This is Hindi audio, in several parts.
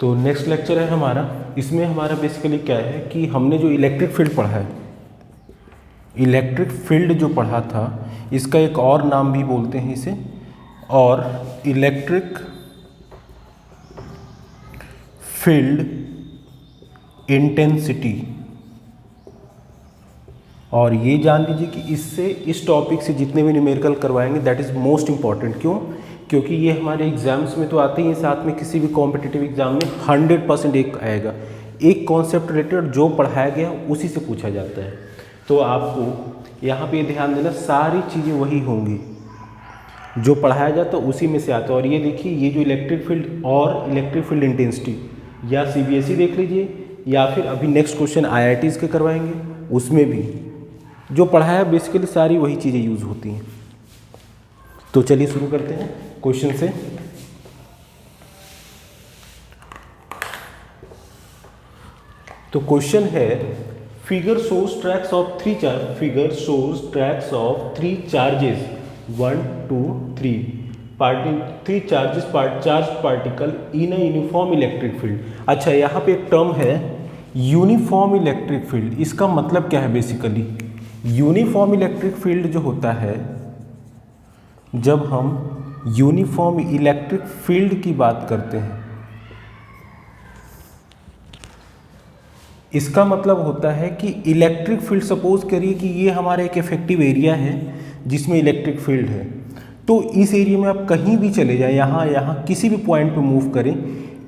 तो नेक्स्ट लेक्चर है हमारा, इसमें हमारा बेसिकली क्या है कि हमने जो इलेक्ट्रिक फील्ड पढ़ा है, इलेक्ट्रिक फील्ड जो पढ़ा था इसका एक और नाम भी बोलते हैं इसे, और इलेक्ट्रिक फील्ड इंटेंसिटी। और ये जान लीजिए कि इससे, इस टॉपिक से जितने भी न्यूमेरिकल करवाएंगे दैट इज़ मोस्ट इम्पॉर्टेंट। क्यों? क्योंकि ये हमारे एग्जाम्स में तो आते ही हैं, साथ में किसी भी कॉम्पिटिटिव एग्जाम में 100% एक आएगा, एक कॉन्सेप्ट रिलेटेड जो पढ़ाया गया उसी से पूछा जाता है। तो आपको यहाँ पे ध्यान देना, सारी चीज़ें वही होंगी जो पढ़ाया जाता है उसी में से आता है। और ये देखिए, ये जो इलेक्ट्रिक फील्ड और इलेक्ट्रिक फील्ड इंटेंसिटी या CBSE देख लीजिए, या फिर अभी नेक्स्ट क्वेश्चन IITs के करवाएंगे, उसमें भी जो पढ़ाया बेसिकली सारी वही चीज़ें यूज़ होती हैं। तो चलिए शुरू करते हैं क्वेश्चन से। तो क्वेश्चन है, figure shows tracks of three charge, figure shows tracks of three charges 1 2 3 three charges charge particle in a uniform electric field. अच्छा, यहाँ पे एक टर्म है यूनिफॉर्म इलेक्ट्रिक फील्ड। इसका मतलब क्या है? बेसिकली यूनिफॉर्म इलेक्ट्रिक फील्ड जो होता है, जब हम यूनिफॉर्म इलेक्ट्रिक फील्ड की बात करते हैं, इसका मतलब होता है कि इलेक्ट्रिक फील्ड, सपोज करिए कि ये हमारा एक इफेक्टिव एरिया है जिसमें इलेक्ट्रिक फील्ड है, तो इस एरिया में आप कहीं भी चले जाएं, यहाँ किसी भी पॉइंट पे मूव करें,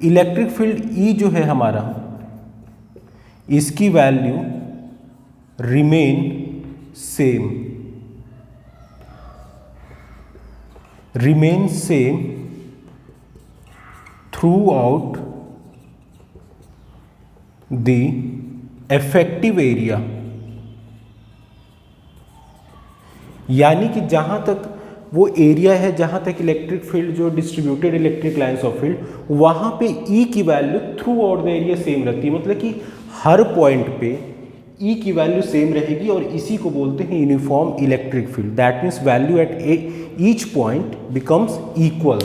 इलेक्ट्रिक फील्ड E जो है हमारा, इसकी value remain same through out the effective area. यानी कि जहां तक वो एरिया है, जहां तक इलेक्ट्रिक फील्ड जो distributed electric lines of field, वहां पे E की value through out the area same रहती है। मतलब कि हर पॉइंट पे E की वैल्यू सेम रहेगी, और इसी को बोलते हैं uniform electric field. That means value at each point becomes equal.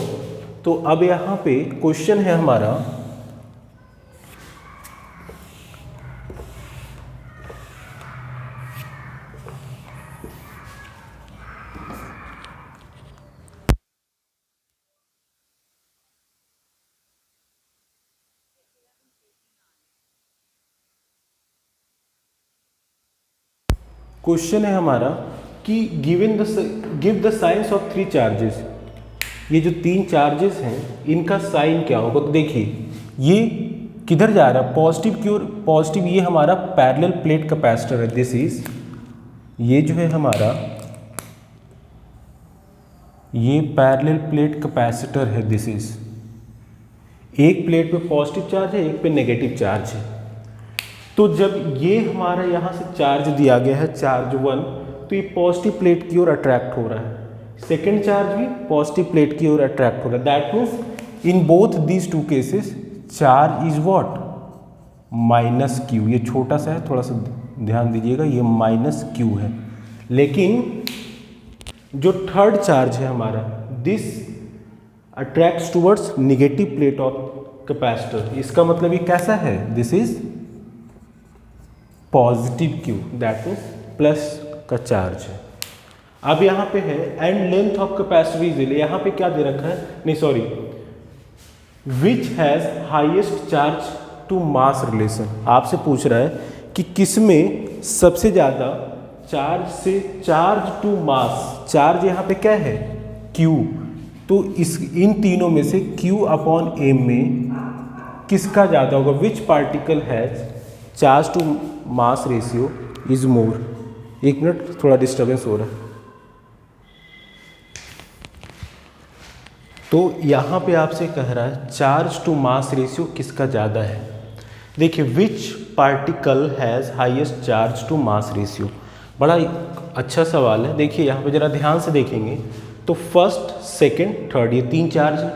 तो अब यहाँ पे क्वेश्चन है हमारा, क्वेश्चन है हमारा कि give the science of three charges. ये जो तीन चार्जेस हैं इनका साइन क्या होगा? तो देखिए, ये किधर जा रहा है? पॉजिटिव की ओर। पॉजिटिव, ये हमारा पैरेलल प्लेट कैपेसिटर है, दिस इज, ये जो है हमारा, ये पैरेलल प्लेट कैपेसिटर है, दिस इज। एक प्लेट पे पॉजिटिव चार्ज है, एक पे नेगेटिव चार्ज है। तो जब ये हमारा यहाँ से चार्ज दिया गया है, चार्ज 1, तो ये पॉजिटिव प्लेट की ओर अट्रैक्ट हो रहा है, सेकेंड चार्ज भी पॉजिटिव प्लेट की ओर अट्रैक्ट हो रहा है। That means in both these two cases charge is what? -Q। ये छोटा सा है, थोड़ा सा ध्यान दीजिएगा, ये -Q है। लेकिन जो थर्ड चार्ज है हमारा, this attracts towards negative plate of capacitor. इसका मतलब ये कैसा है? This is positive Q, that means plus का चार्ज है। अब यहाँ पे है and length of capacitor is L। यहाँ पे क्या दे रखा है? नहीं sorry, which has highest charge to mass relation. आपसे पूछ रहा है कि किसमें सबसे ज़्यादा चार्ज से चार्ज टू मास, चार्ज यहाँ पे क्या है? Q। तो इन तीनों में से Q/m में किसका ज़्यादा होगा? Which particle has charge to mass ratio is more. एक मिनट, थोड़ा डिस्टर्बेंस हो रहा है। तो यहाँ पे आपसे कह रहा है चार्ज टू मास रेशियो किसका ज़्यादा है। देखिए, which particle has highest charge to mass ratio, बड़ा अच्छा सवाल है। देखिए यहाँ पे ज़रा ध्यान से देखेंगे तो फर्स्ट, सेकंड, थर्ड, ये तीन चार्ज हैं,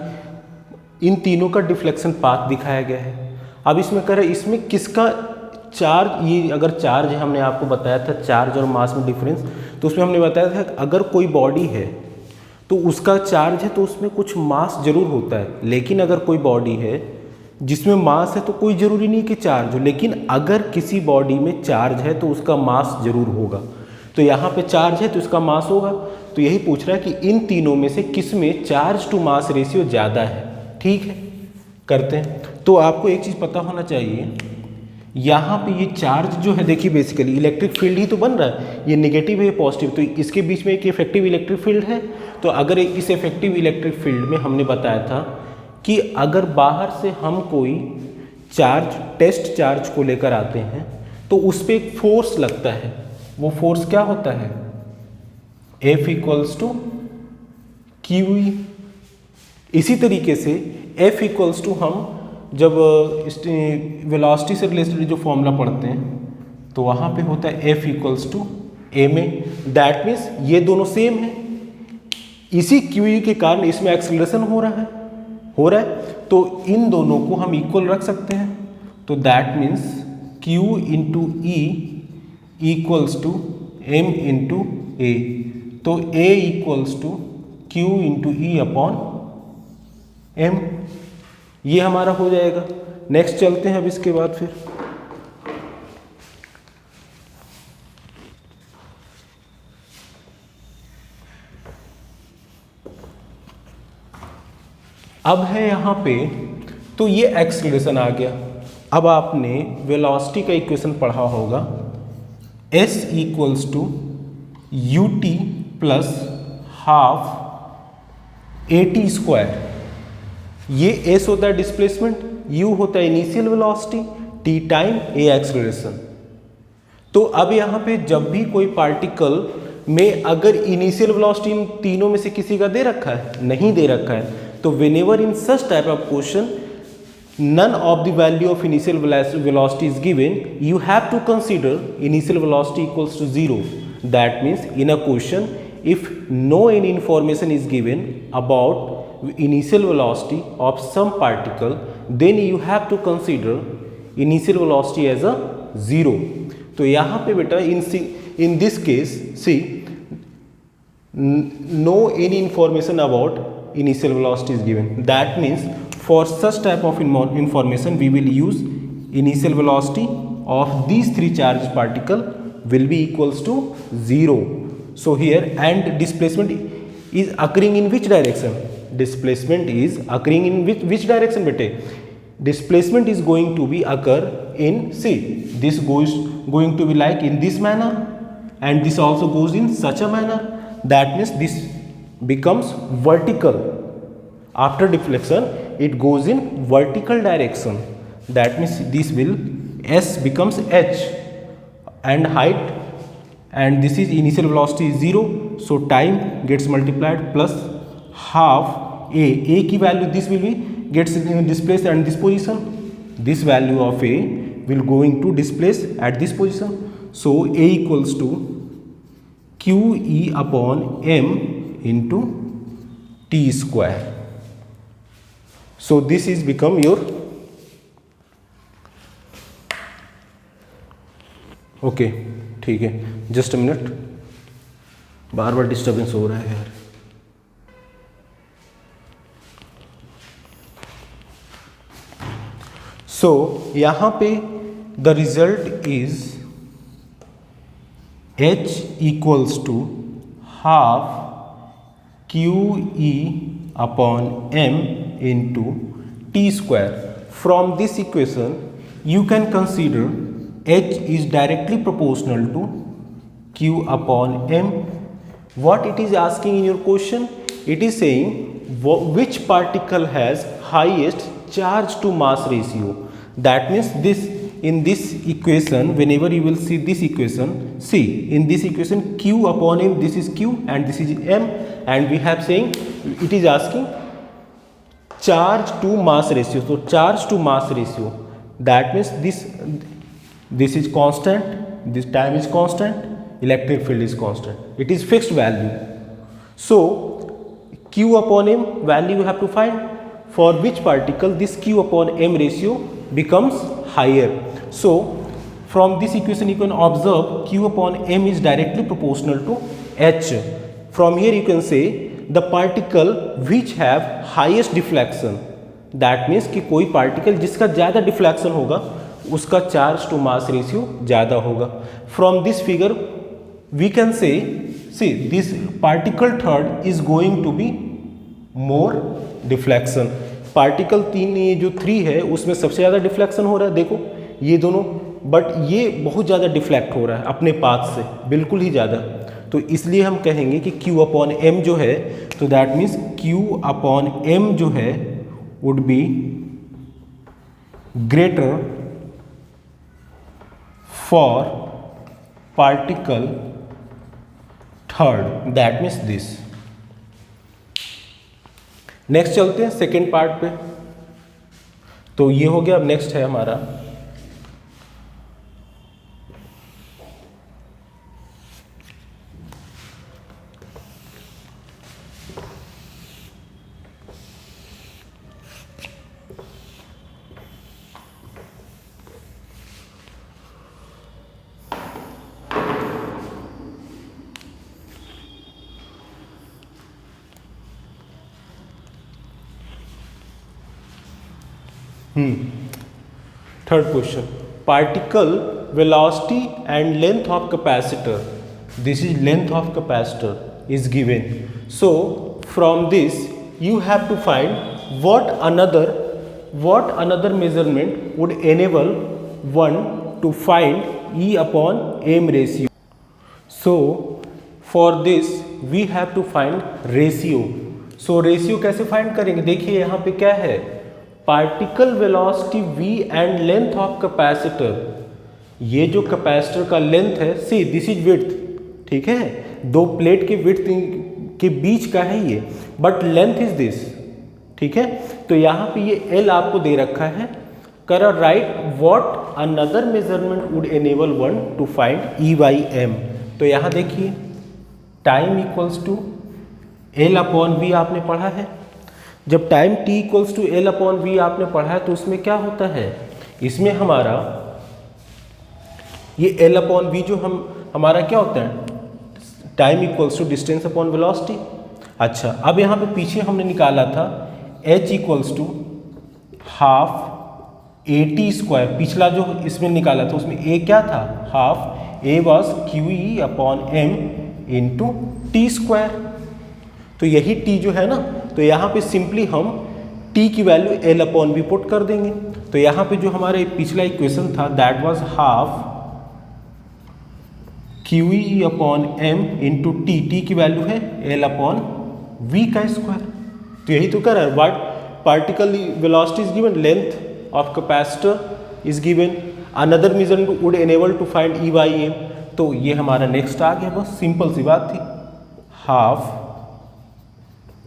इन तीनों का डिफ्लेक्शन पाथ दिखाया गया है। अब इसमें कह रहा है इसमें किसका चार्ज, ये अगर चार्ज है, हमने आपको बताया था चार्ज और मास में डिफरेंस, तो उसमें हमने बताया था अगर कोई बॉडी है तो उसका चार्ज है तो उसमें कुछ मास जरूर होता है, लेकिन अगर कोई बॉडी है जिसमें मास है तो कोई ज़रूरी नहीं कि चार्ज हो, लेकिन अगर किसी बॉडी में चार्ज है तो उसका मास जरूर होगा। तो यहाँ पे चार्ज है तो इसका मास होगा। तो यही पूछ रहा है कि इन तीनों में से किस में चार्ज टू मास रेशियो ज़्यादा है। ठीक है, करते हैं। तो आपको एक चीज़ पता होना चाहिए, यहाँ पे ये चार्ज जो है, देखिए बेसिकली इलेक्ट्रिक फील्ड ही तो बन रहा है, ये नेगेटिव है पॉजिटिव, तो इसके बीच में एक इफेक्टिव इलेक्ट्रिक फील्ड है। तो अगर इस इफेक्टिव इलेक्ट्रिक फील्ड में हमने बताया था कि अगर बाहर से हम कोई चार्ज, टेस्ट चार्ज को लेकर आते हैं तो उस पर एक फोर्स लगता है। वो फोर्स क्या होता है? F equals to Q E. इसी तरीके से F इक्वल्स टू हम जब वेलोसिटी से रिलेटेड जो फॉर्मूला पढ़ते हैं तो वहाँ पे होता है F equals to M A. That means ये दोनों सेम है, इसी क्यू ई के कारण इसमें एक्सेलरेशन हो रहा है, तो इन दोनों को हम इक्वल रख सकते हैं। तो that means Q into E equals to M into A. तो A equals to Q into E upon M, ये हमारा हो जाएगा। नेक्स्ट चलते हैं अब इसके बाद फिर अब है यहाँ पे, तो ये एक्सेलरेशन आ गया। अब आपने वेलोसिटी का इक्वेशन पढ़ा होगा, S equals to U T plus half A T square. ये S होता है डिस्प्लेसमेंट, U होता है initial velocity, T time A acceleration. तो अब यहाँ पे जब भी कोई पार्टिकल में अगर इनिशियल वेलोसिटी इन तीनों में से किसी का दे रखा है, नहीं दे रखा है, तो whenever in such type of question none of the value of initial velocity is given, you have to consider initial velocity equals to 0. That means in a question if no any information is given about initial velocity of some particle, then you have to consider initial velocity as a 0. तो यहाँ पे बेटा in this case see no any information about initial velocity is given. That means for such type of information we will use initial velocity of these three charged particle will be equals to 0. So here, and displacement is occurring in which direction? Displacement is occurring in which direction bete? Displacement is going to be occur in, see, this going to be like in this manner, and this also goes in such a manner. That means this becomes vertical. After deflection it goes in vertical direction. That means this will, S becomes H, and height, and this is initial velocity is 0, so time gets multiplied plus half A की value, this will be gets displaced at this position, this value of A will going to displace at this position. So A equals to Q E upon M into T square. So this is become your, okay ठीक है, जस्ट अ मिनट, बार बार डिस्टर्बेंस हो रहा है यार। सो यहाँ पे the result is H equals to half Q E upon M into T square. From this equation you can consider H is directly proportional to Q upon M. What it is asking in your question? It is saying which particle has highest charge to mass ratio. That means this, in this equation, whenever you will see this equation, see in this equation Q upon M, this is Q and this is M, and we have saying it is asking charge to mass ratio. So charge to mass ratio, that means this is constant, this time is constant, electric field is constant, it is fixed value. So Q upon M value you have to find for which particle this Q upon M ratio becomes higher. So from this equation you can observe Q upon M is directly proportional to H. From here you can say the particle which have highest deflection, that means कि कोई पार्टिकल जिसका ज़्यादा डिफ्लेक्शन होगा उसका चार्ज टू मास रेशियो ज़्यादा होगा। From this figure we can say see this particle third is going to be more deflection. Particle 3 ये जो 3 है उसमें सबसे ज़्यादा डिफ्लेक्शन हो रहा है, देखो ये दोनों, बट ये बहुत ज़्यादा डिफ्लेक्ट हो रहा है अपने पाथ से, बिल्कुल ही ज़्यादा। तो इसलिए हम कहेंगे कि Q अपॉन M जो है, तो that means Q upon M जो है would be greater for particle third, that means this. Next चलते हैं सेकेंड पार्ट पे। तो ये हो गया, अब नेक्स्ट है हमारा third question, particle velocity and length of capacitor, this is length of capacitor is given. So from this you have to find what another measurement would enable one to find E upon M ratio. So for this we have to find ratio. So ratio कैसे फाइंड करेंगे, देखिए यहाँ पे क्या है, particle velocity v and length of capacitor, ये जो कैपेसिटर का लेंथ है, सी दिस इज विड्थ, ठीक है, दो प्लेट के विड्थ के बीच का है ये, बट लेंथ इज दिस, ठीक है। तो यहाँ पे ये L आपको दे रखा है, कर right what another measurement would enable one to find E by M। तो यहाँ देखिए time equals to L upon V आपने पढ़ा है, जब time t equals to L upon V आपने पढ़ा है तो उसमें क्या होता है, इसमें हमारा ये L अपॉन V जो हमारा क्या होता है, time equals to distance upon velocity. अच्छा, अब यहाँ पे पीछे हमने निकाला था h equals to half AT square, पिछला जो इसमें निकाला था उसमें a क्या था, हाफ a was QE upon M into T square. तो यही t जो है ना, तो यहाँ पे सिंपली हम t की value L upon V put कर देंगे। तो यहाँ पे जो हमारा पिछला इक्वेशन था that was half QE upon M into T की वैल्यू है L अपॉन V का स्क्वायर। तो यही तो कर रहा है, what particle velocity is given, length of capacitor is given, another measurement would enable to find E by M। तो ये हमारा नेक्स्ट आ गया, बस सिंपल सी बात थी, half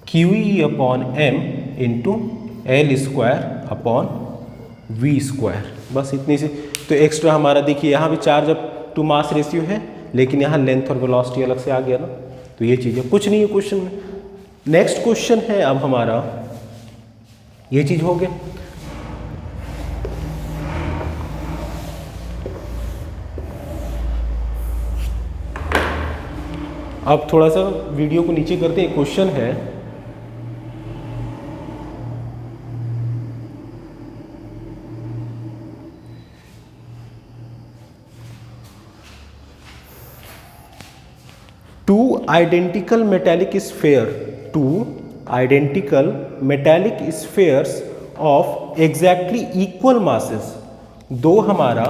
QE upon M into L square upon V square, बस इतनी से। तो एक्स्ट्रा हमारा देखिए यहाँ भी charge up to mass ratio है, लेकिन यहाँ लेंथ और वेलोसिटी अलग से आ गया ना, तो ये चीज़ें कुछ नहीं है क्वेश्चन में। नेक्स्ट क्वेश्चन है अब हमारा, ये चीज़ हो गया। अब थोड़ा सा वीडियो को नीचे करते हैं, क्वेश्चन है two identical metallic spheres of exactly equal masses, दो हमारा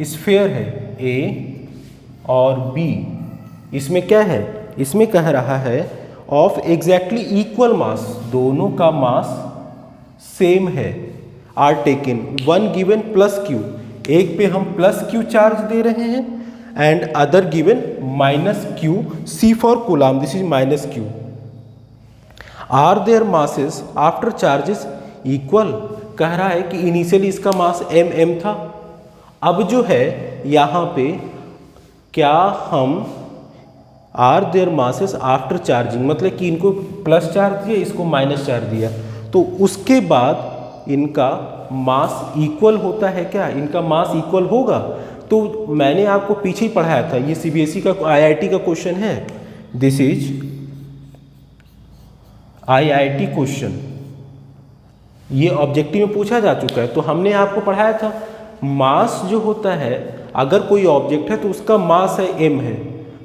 स्फेयर है A और B, इसमें क्या है, इसमें कह रहा है ऑफ एग्जैक्टली इक्वल मास, दोनों का मास सेम है, are taken one given plus Q, एक पे हम प्लस Q चार्ज दे रहे हैं and other given minus Q, C for coulomb, this is minus Q। Are there masses after charges equal, कह रहा है कि इनिशियली इसका मास m था, अब जो है यहाँ पे क्या हम are there masses after charging, मतलब कि इनको प्लस चार्ज दिया, इसको माइनस चार्ज दिया, तो उसके बाद इनका मास इक्वल होता है क्या, इनका मास इक्वल होगा। तो मैंने आपको पीछे ही पढ़ाया था, ये CBSE का IIT का क्वेश्चन है, दिस इज IIT क्वेश्चन, ये ऑब्जेक्टिव में पूछा जा चुका है। तो हमने आपको पढ़ाया था मास जो होता है, अगर कोई ऑब्जेक्ट है तो उसका मास है m है,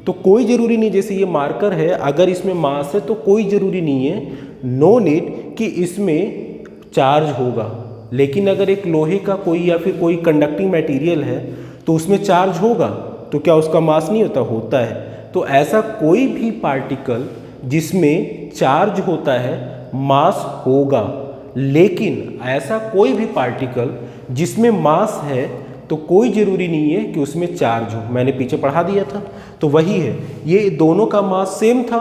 तो कोई ज़रूरी नहीं, जैसे ये मार्कर है, अगर इसमें मास है तो कोई ज़रूरी नहीं है, नो नीड कि इसमें चार्ज होगा। लेकिन अगर एक लोहे का कोई या फिर कोई कंडक्टिंग मटेरियल है तो उसमें चार्ज होगा, तो क्या उसका मास नहीं होता? होता है। तो ऐसा कोई भी पार्टिकल जिसमें चार्ज होता है मास होगा, लेकिन ऐसा कोई भी पार्टिकल जिसमें मास है तो कोई ज़रूरी नहीं है कि उसमें चार्ज हो। मैंने पीछे पढ़ा दिया था। तो वही है, ये दोनों का मास सेम था।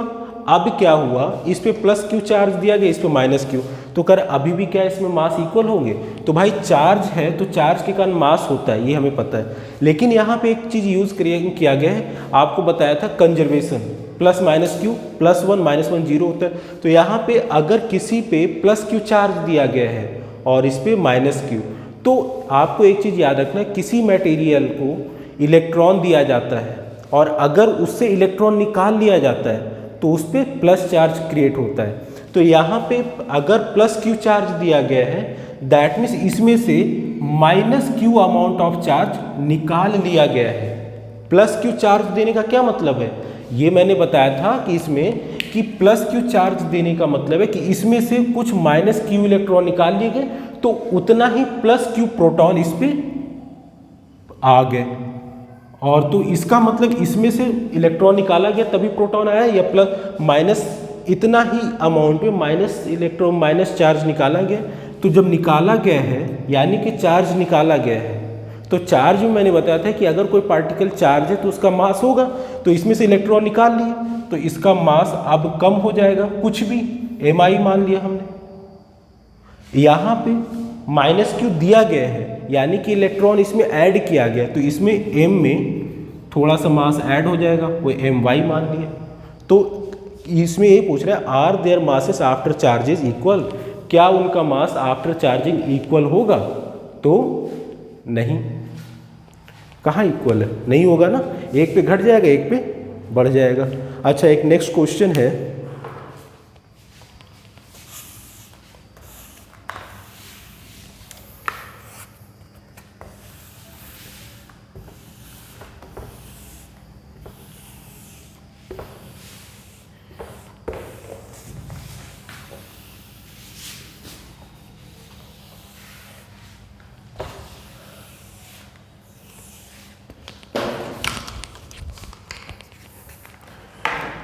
अब क्या हुआ, इस पे प्लस क्यू चार्ज दिया गया, इस पे माइनस क्यू, तो कर अभी भी क्या इसमें मास इक्वल होंगे? तो भाई चार्ज है तो चार्ज के कारण मास होता है, ये हमें पता है। लेकिन यहाँ पे एक चीज़ यूज़ किया गया है, आपको बताया था conservation, plus minus Q, plus one minus one zero होता है। तो यहाँ पे अगर किसी पे प्लस क्यू चार्ज दिया गया है और इस पे माइनस क्यू, तो आपको एक चीज़ याद रखना, किसी मटेरियल को इलेक्ट्रॉन दिया जाता है और अगर उससे इलेक्ट्रॉन निकाल लिया जाता है तो उस पर प्लस चार्ज क्रिएट होता है। तो यहाँ पे अगर प्लस क्यू चार्ज दिया गया है, दैट मीन्स इसमें से minus Q amount of charge निकाल लिया गया है। प्लस क्यू चार्ज देने का क्या मतलब है, ये मैंने बताया था कि इसमें कि प्लस क्यू चार्ज देने का मतलब है कि इसमें से कुछ माइनस क्यू इलेक्ट्रॉन निकाल लिए गए, तो उतना ही प्लस क्यू प्रोटॉन इस पे आ गए। और तो इसका मतलब इसमें से इलेक्ट्रॉन निकाला गया तभी प्रोटॉन आया, या प्लस माइनस इतना ही अमाउंट में माइनस इलेक्ट्रॉन माइनस चार्ज निकाला गया। तो जब निकाला गया है यानी कि चार्ज निकाला गया है, तो चार्ज में मैंने बताया था कि अगर कोई पार्टिकल चार्ज है तो उसका मास होगा, तो इसमें से इलेक्ट्रॉन निकाल लिए तो इसका मास अब कम हो जाएगा, कुछ भी mi मान लिया हमने। यहाँ पे माइनस क्यू दिया गया है यानी कि इलेक्ट्रॉन इसमें ऐड किया गया, तो इसमें m में थोड़ा सा मास ऐड हो जाएगा, वो my मान लिया। तो इसमें ये पूछ रहा है are there masses after charges equal, क्या उनका मास आफ्टर चार्जिंग इक्वल होगा? तो नहीं, कहाँ इक्वल है, नहीं होगा ना, एक पे घट जाएगा एक पे बढ़ जाएगा। अच्छा, एक नेक्स्ट क्वेश्चन है,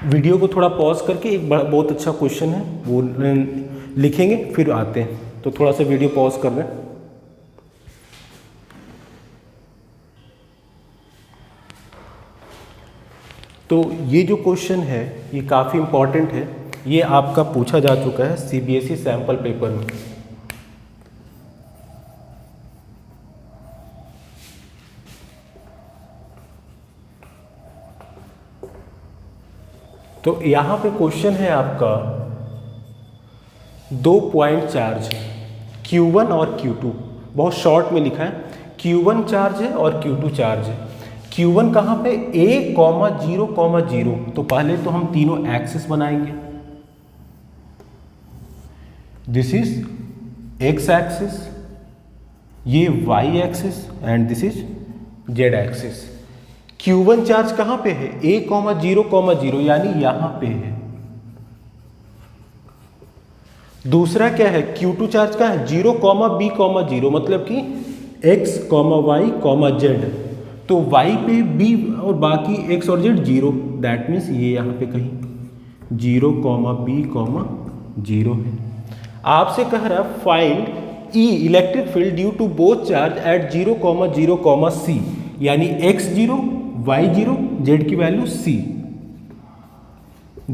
वीडियो को थोड़ा पॉज करके एक बहुत अच्छा क्वेश्चन है वो लिखेंगे फिर आते हैं, तो थोड़ा सा वीडियो पॉज कर रहे हैं। तो ये जो क्वेश्चन है ये काफ़ी इम्पॉर्टेंट है, ये आपका पूछा जा चुका है सीबीएसई सैम्पल पेपर में। तो यहाँ पे क्वेश्चन है आपका, 2 पॉइंट चार्ज है Q1 और Q2, बहुत शॉर्ट में लिखा है, Q1 चार्ज है और Q2 चार्ज है। Q1 कहाँ पे, A, 0, 0। तो पहले तो हम तीनों एक्सिस बनाएंगे, दिस इज x एक्सिस, ये y axis and this is z axis. Q1 charge कहाँ पे है, A, 0, 0 यानी यहाँ पे है। दूसरा क्या है, Q2 चार्ज का है 0, B, 0, मतलब कि x, y, z। तो y पे b और बाकी x और z 0, दैट मीन्स ये यहाँ पे कहीं 0, B, 0 है। आपसे कह रहा है find E electric field due to both charge at 0, 0, C, यानी x 0, y 0, z की वैल्यू C,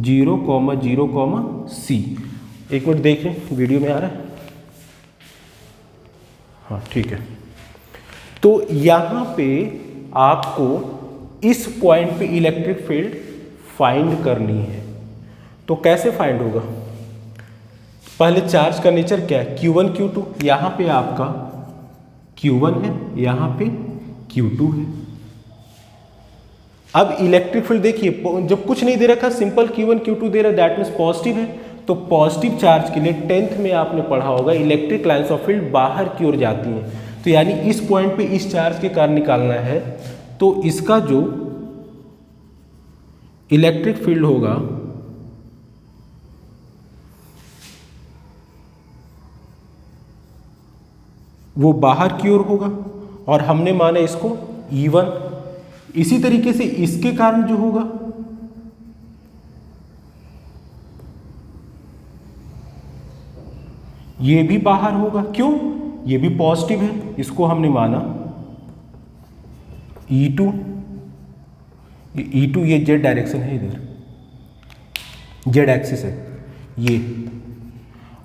0, 0, C। एक मिनट देख लें वीडियो में आ रहा है, हाँ ठीक है। तो यहाँ पे आपको इस पॉइंट पे इलेक्ट्रिक फील्ड फाइंड करनी है। तो कैसे फाइंड होगा, पहले चार्ज का नेचर क्या है, Q1, Q2, यहाँ पे आपका Q1 है, यहाँ पे Q2 है। अब इलेक्ट्रिक फील्ड देखिए, जब कुछ नहीं दे रखा, सिंपल Q1, Q2 दे रहा है, दैट मीन्स पॉजिटिव है, तो पॉजिटिव चार्ज के लिए 10th में आपने पढ़ा होगा इलेक्ट्रिक लाइन्स ऑफ फील्ड बाहर की ओर जाती हैं, तो यानी इस पॉइंट पे इस चार्ज के कारण निकालना है, तो इसका जो इलेक्ट्रिक फील्ड होगा वो बाहर की ओर होगा, और हमने माना इसको E1। इसी तरीके से इसके कारण जो होगा ये भी बाहर होगा। क्यों? ये भी पॉजिटिव है, इसको हमने माना E2। E2 ये जेड डायरेक्शन है, इधर जेड एक्सिस है ये,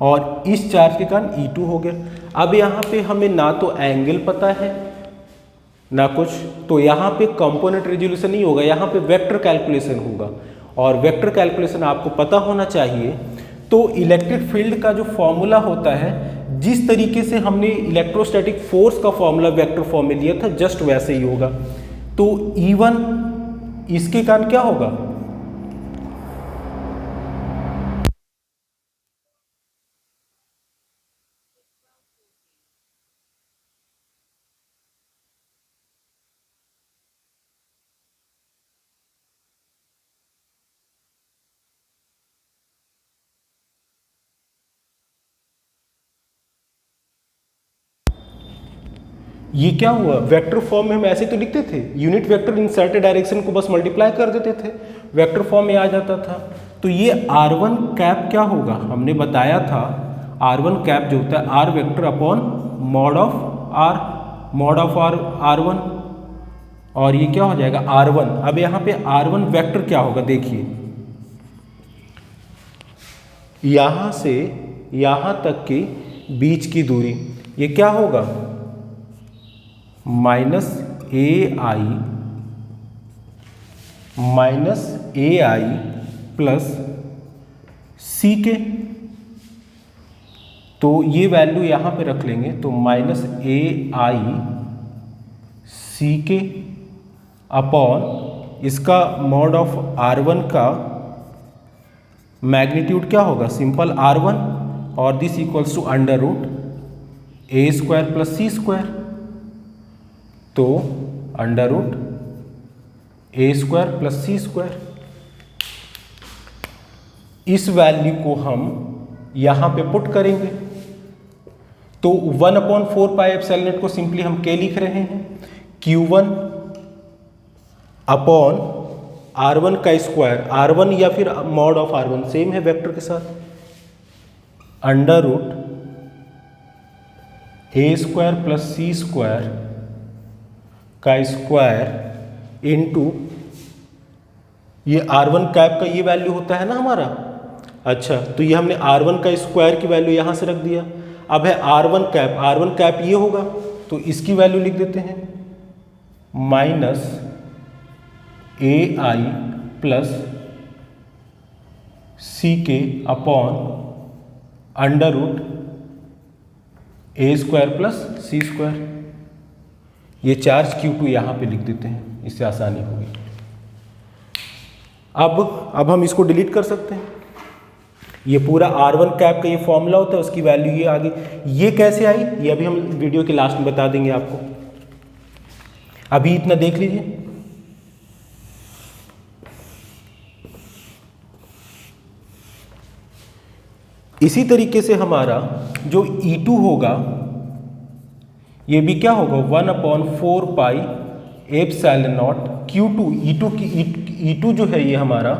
और इस चार्ज के कारण E2 हो गया। अब यहाँ पे हमें ना तो एंगल पता है ना कुछ, तो यहाँ पे कंपोनेंट रेजोल्यूशन नहीं होगा, यहाँ पे वेक्टर कैलकुलेशन होगा, और वेक्टर कैलकुलेशन आपको पता होना चाहिए। तो इलेक्ट्रिक फील्ड का जो फॉर्मूला होता है, जिस तरीके से हमने इलेक्ट्रोस्टैटिक फोर्स का फॉर्मूला वेक्टर फॉर्म में लिया था, जस्ट वैसे ही होगा। तो E1 इसके कारण क्या होगा, ये क्या हुआ, वेक्टर फॉर्म में हम ऐसे तो लिखते थे, यूनिट वेक्टर इंसर्टेड डायरेक्शन को बस मल्टीप्लाई कर देते थे, वेक्टर फॉर्म में आ जाता था। तो ये R1 कैप क्या होगा, हमने बताया था R1 कैप जो होता है R vector upon mod of R1, और ये क्या हो जाएगा R1। अब यहाँ पे R1 वेक्टर क्या होगा, देखिए यहाँ से यहाँ तक की बीच की दूरी, ये क्या होगा -AI प्लस सी के, तो ये वैल्यू यहाँ पे रख लेंगे, तो -AI सी के अपॉन इसका मॉड ऑफ R1 का मैग्नीट्यूड क्या होगा, सिंपल R1, और this equals to √A² plus C², तो √A² प्लस C²। इस वैल्यू को हम यहाँ पे पुट करेंगे, तो 1/4πε0 को सिंपली हम K लिख रहे हैं, Q1 अपॉन R1 का स्क्वायर, R1 या फिर मॉड ऑफ R1 सेम है वेक्टर के साथ, √A² प्लस C² का स्क्वायर इनटू ये R1 कैप का ये वैल्यू होता है ना हमारा। अच्छा, तो ये हमने R1 का स्क्वायर की वैल्यू यहाँ से रख दिया। अब है R1 कैप ये होगा, तो इसकी वैल्यू लिख देते हैं -AI plus CK upon √A² plus C²। ये चार्ज Q2 यहाँ पे लिख देते हैं, इससे आसानी होगी। अब हम इसको डिलीट कर सकते हैं। ये पूरा R1 कैप का ये फॉर्मूला होता है, उसकी वैल्यू ये आ गई। ये कैसे आई, ये अभी हम वीडियो के लास्ट में बता देंगे आपको, अभी इतना देख लीजिए। इसी तरीके से हमारा जो E2 होगा, ये भी क्या होगा 1/4πε0 Q2। E2 जो है ये हमारा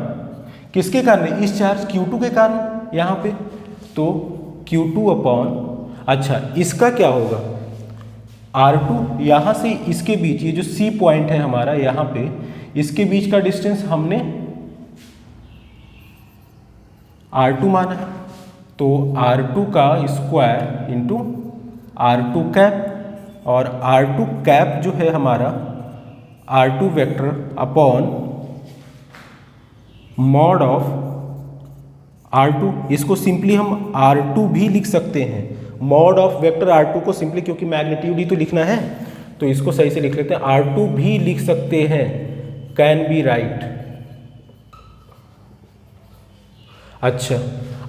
किसके कारण है, इस चार्ज Q2 के कारण यहाँ पे, तो Q2 अपॉन, अच्छा इसका क्या होगा R2, यहाँ से इसके बीच ये जो C पॉइंट है हमारा यहाँ पे, इसके बीच का डिस्टेंस हमने R2 माना है, तो R2 का स्क्वायर इंटू R2 कैप, और R2 कैप जो है हमारा R2 vector upon mod of R2। इसको सिंपली हम R2 भी लिख सकते हैं, मॉड ऑफ वेक्टर R2 को सिंपली, क्योंकि मैग्नीट्यूड ही तो लिखना है, तो इसको सही से लिख लेते हैं, R2 भी लिख सकते हैं, कैन बी राइट। अच्छा,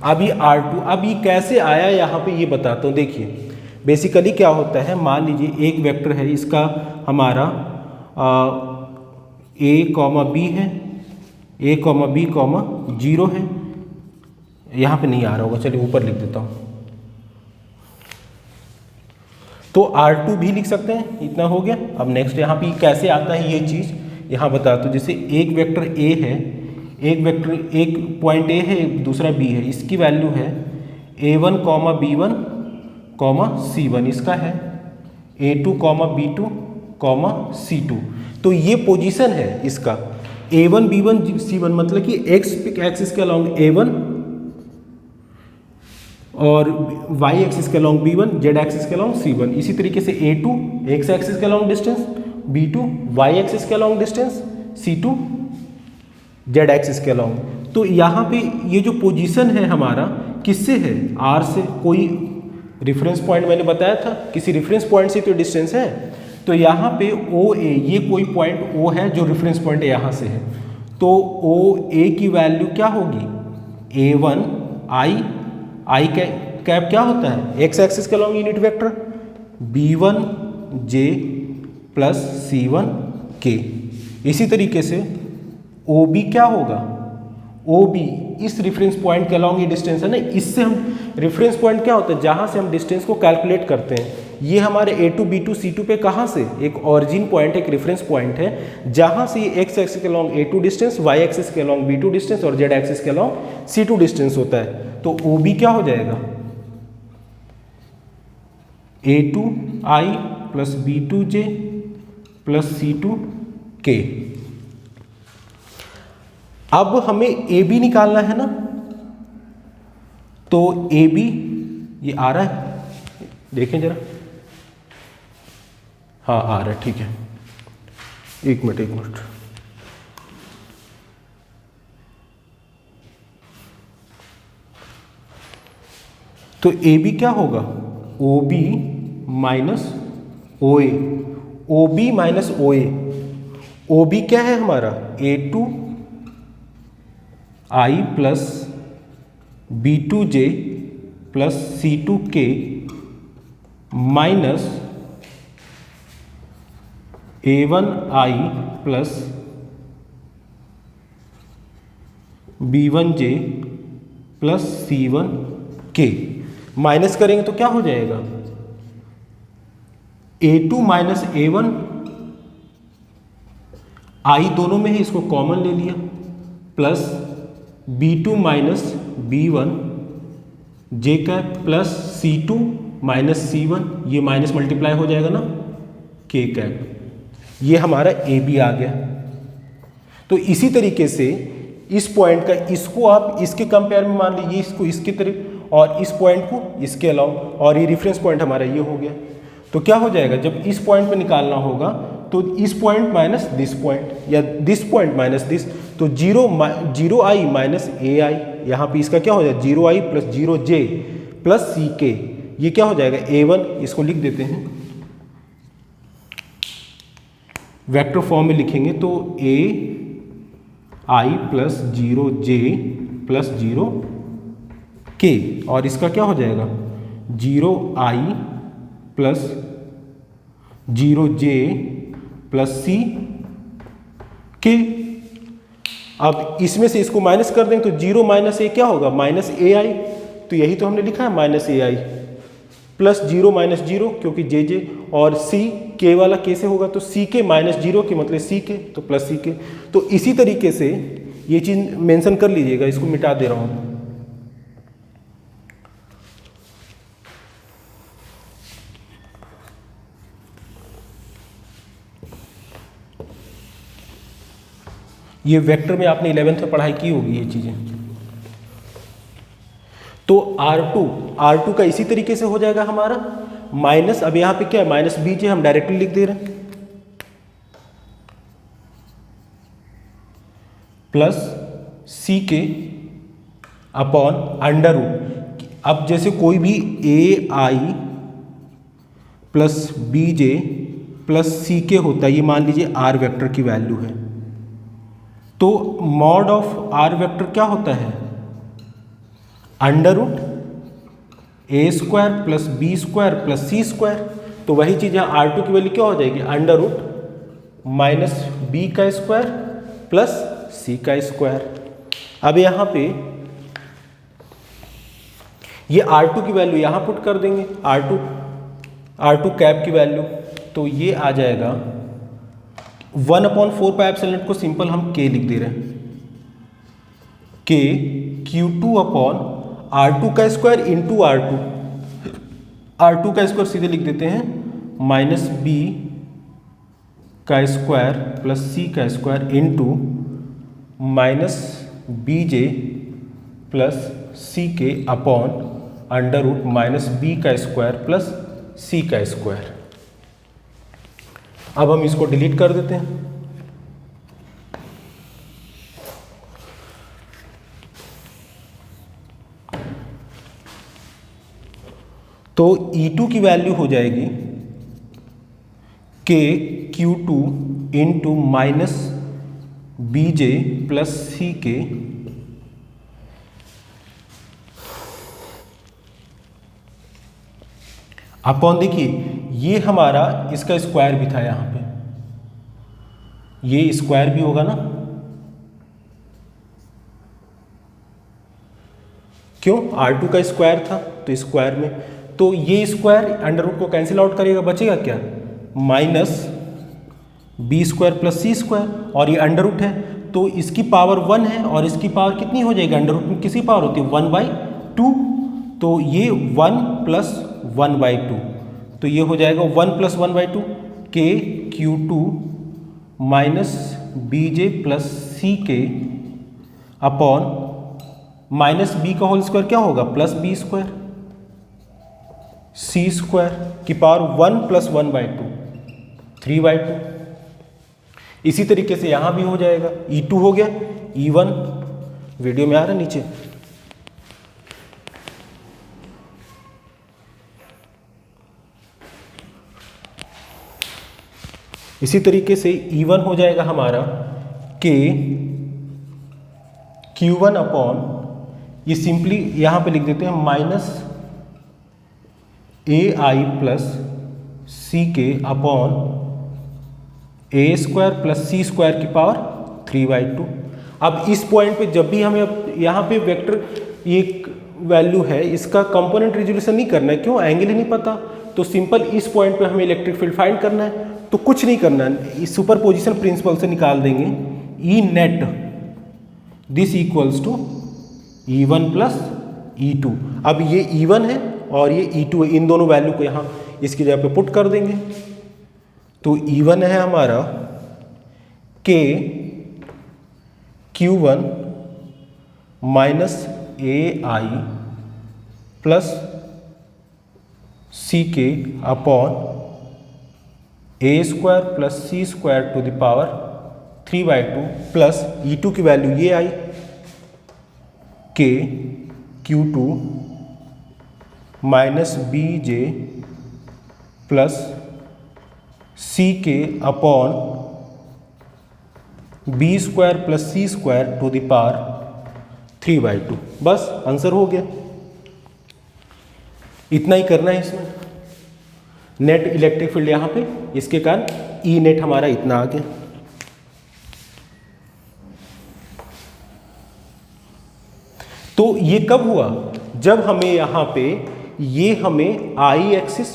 अब ये R2, अब ये कैसे आया यहाँ पे ये बताता हूँ। देखिए बेसिकली क्या होता है, मान लीजिए एक वेक्टर है, इसका हमारा A, B है, A, B, 0 है। यहाँ पे नहीं आ रहा होगा, चलिए ऊपर लिख देता हूँ। तो R2 भी लिख सकते हैं, इतना हो गया। अब नेक्स्ट यहाँ पे कैसे आता है ये चीज़ यहाँ बताता हूँ। जैसे एक वेक्टर A है, एक पॉइंट A है, दूसरा B है, इसकी वैल्यू है A1, B1, C1, इसका है A2, B2, C2। तो ये पोजीशन है इसका A1, B1, C1, मतलब कि एक्स एक्सिस के अलॉन्ग A1 और y एक्सिस के अलॉन्ग B1, z एक्सिस के अलॉन्ग C1। इसी तरीके से A2 x एक्सिस के along distance, B2 y axis के along distance, C2 z axis के अलॉन्ग। तो यहाँ पे ये जो पोजीशन है हमारा किससे है, R से। कोई रेफरेंस पॉइंट मैंने बताया था, किसी रेफरेंस पॉइंट से तो डिस्टेंस है। तो यहाँ पे OA, ये कोई पॉइंट O है जो रेफरेंस पॉइंट यहाँ से है। तो OA की वैल्यू क्या होगी, A1 I कैप क्या होता है, एक्स एक्सिस के along unit vector, B1 J plus C1 K। इसी तरीके से OB क्या होगा, OB इस रेफरेंस पॉइंट के अलॉन्ग ये डिस्टेंस है ना, इससे हम रेफरेंस पॉइंट क्या होता है, जहाँ से हम डिस्टेंस को कैलकुलेट करते हैं। ये हमारे A2, B2, C2 पे कहाँ से, एक ऑरिजिन पॉइंट, एक रेफरेंस पॉइंट है, जहाँ से ये एक्स एक्सिस के along A2 distance, y axis के अलॉन्ग B2 डिस्टेंस और z एक्सिस के अलॉन्ग C2 डिस्टेंस होता है। तो OB क्या हो जाएगा, A2I plus B2J plus C2K। अब हमें AB निकालना है ना, तो AB ये आ रहा है, देखें जरा, हाँ आ रहा है, ठीक है। एक मिनट तो AB क्या होगा, OB minus OA, OB minus OA। OB क्या है हमारा, A2I plus B2J plus C2K minus A1I plus B1J plus C1K। Minus करेंगे तो क्या हो जाएगा, A2 माइनस A1, I दोनों में है, इसको कॉमन ले लिया, plus B2 minus B1 J cap plus C2 minus C1, ये माइनस मल्टीप्लाई हो जाएगा ना K कैप। ये हमारा AB आ गया। तो इसी तरीके से इस पॉइंट का, इसको आप इसके कंपेयर में मान लीजिए, इसको इसकी तरफ और इस पॉइंट को इसके अलावा, और ये रेफरेंस पॉइंट हमारा ये हो गया। तो क्या हो जाएगा, जब इस पॉइंट पे निकालना होगा तो इस पॉइंट माइनस दिस पॉइंट, या दिस पॉइंट माइनस दिस, तो 0I माइनस AI, यहाँ पे इसका क्या हो जाएगा, 0I plus 0J plus CK। ये क्या हो जाएगा, A1, इसको लिख देते हैं वेक्टर फॉर्म में लिखेंगे, तो AI plus 0J plus 0K, और इसका क्या हो जाएगा, 0I plus 0J plus CK। अब इसमें से इसको माइनस कर देंगे तो 0 माइनस A क्या होगा, माइनस AI। तो यही तो हमने लिखा है, माइनस AI प्लस 0 माइनस 0, क्योंकि JJ, और CK वाला कैसे होगा, तो CK माइनस 0 के मतलब CK, तो प्लस CK। तो इसी तरीके से ये चीज़ मेंशन कर लीजिएगा, इसको मिटा दे रहा हूँ। ये वेक्टर में आपने 11th में पढ़ाई की होगी ये चीज़ें। तो R2 का इसी तरीके से हो जाएगा हमारा माइनस, अब यहाँ पे क्या है, माइनस BJ हम डायरेक्टली लिख दे रहे हैं, plus CK upon under root. अब जैसे कोई भी AI plus BJ plus CK होता है, ये मान लीजिए R वेक्टर की वैल्यू है, तो मॉड ऑफ R वेक्टर क्या होता है, under root A square plus B square plus C square. तो वही चीज़ यहाँ R2 की वैल्यू क्या हो जाएगी, अंडर रूट माइनस बी का स्क्वायर प्लस सी का स्क्वायर। अब यहाँ पे ये R2 की वैल्यू यहाँ पुट कर देंगे, R2 कैप की वैल्यू, तो ये आ जाएगा 1/4 पाई एप्सिलॉन को सिंपल हम K लिख दे रहे हैं, K Q2 अपॉन R2 का स्क्वायर इंटू R2 का स्क्वायर सीधे लिख देते हैं माइनस बी का स्क्वायर प्लस सी का square into minus B J plus C K upon under root minus B का स्क्वायर प्लस सी का स्क्वायर। अब हम इसको डिलीट कर देते हैं। तो E2 की वैल्यू हो जाएगी K Q2 into minus B J plus C K upon, देखिए ये हमारा इसका स्क्वायर भी था, यहाँ पे ये स्क्वायर भी होगा ना, क्यों, R2 का स्क्वायर था तो स्क्वायर में, तो ये स्क्वायर अंडर रूट को कैंसिल आउट करेगा, बचेगा क्या, minus B square plus C square, और ये अंडर रूट है तो इसकी पावर 1 है और इसकी पावर कितनी हो जाएगी, अंडर रूट में किसकी पावर होती है 1/2, तो ये 1 प्लस 1/2, तो ये हो जाएगा 1 plus 1/2 K Q2 minus B J plus C K upon minus B का होल स्क्वायर क्या होगा, plus B square C square की पावर 1 प्लस 1/2 3/2। इसी तरीके से यहाँ भी हो जाएगा, E2 हो गया, E1 वीडियो में आ रहा है नीचे, इसी तरीके से E1 हो जाएगा हमारा K Q1 अपॉन, ये सिंपली यहाँ पे लिख देते हैं minus AI plus C K upon A square plus C square की पावर 3/2। अब इस पॉइंट पे जब भी हमें यहाँ पे वेक्टर एक वैल्यू है, इसका कंपोनेंट रिजोल्यूशन नहीं करना है, क्यों, एंगल ही नहीं पता, तो सिंपल इस पॉइंट पे हमें इलेक्ट्रिक फील्ड फाइंड करना है, तो कुछ नहीं करना है, इस सुपरपोजिशन प्रिंसिपल से निकाल देंगे, E net this equals to E1 plus E2। अब ये E1 है और ये E2 है, इन दोनों वैल्यू को यहाँ इसकी जगह पे पुट कर देंगे, तो E1 है हमारा K Q1 minus AI plus C K upon A square plus C square to the power 3/2 plus E2 की वैल्यू ये आई K Q2 minus B J plus C K upon B square plus C square to the power 3/2। बस आंसर हो गया, इतना ही करना है इसमें। नेट इलेक्ट्रिक फील्ड यहाँ पे, इसके कारण ई नेट हमारा इतना आ गया। तो ये कब हुआ, जब हमें यहाँ पे ये हमें आई axis,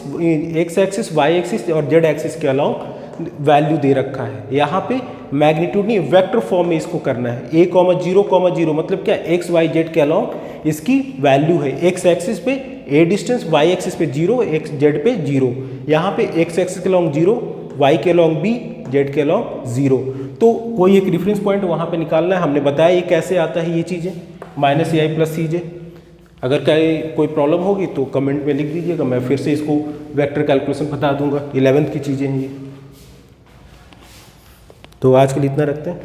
X axis, Y axis और जेड एक्सिस के अलावा वैल्यू दे रखा है। यहाँ पे मैग्नीट्यूड नहीं, वेक्टर फॉर्म में इसको करना है, a, 0, 0 मतलब क्या, एक्स वाई जेड के अलावा इसकी वैल्यू है। एक्स एक्सिस पे a डिस्टेंस, वाई एक्सिस पे 0, एक्स जेड पे 0, यहाँ पे एक्स एक्सिस के अलॉन्ग 0, वाई के अलॉन्ग b, जेड के अलॉन्ग 0। तो कोई एक रेफरेंस पॉइंट वहाँ पे निकालना है। हमने बताया ये कैसे आता है, ये चीज़ें माइनस AI प्लस CJ। अगर कोई प्रॉब्लम होगी तो कमेंट में लिख दीजिएगा, मैं फिर से इसको वेक्टर कैलकुलेशन बता दूंगा। 11th की चीज़ें हैं ये। तो आज के लिए इतना रखते हैं।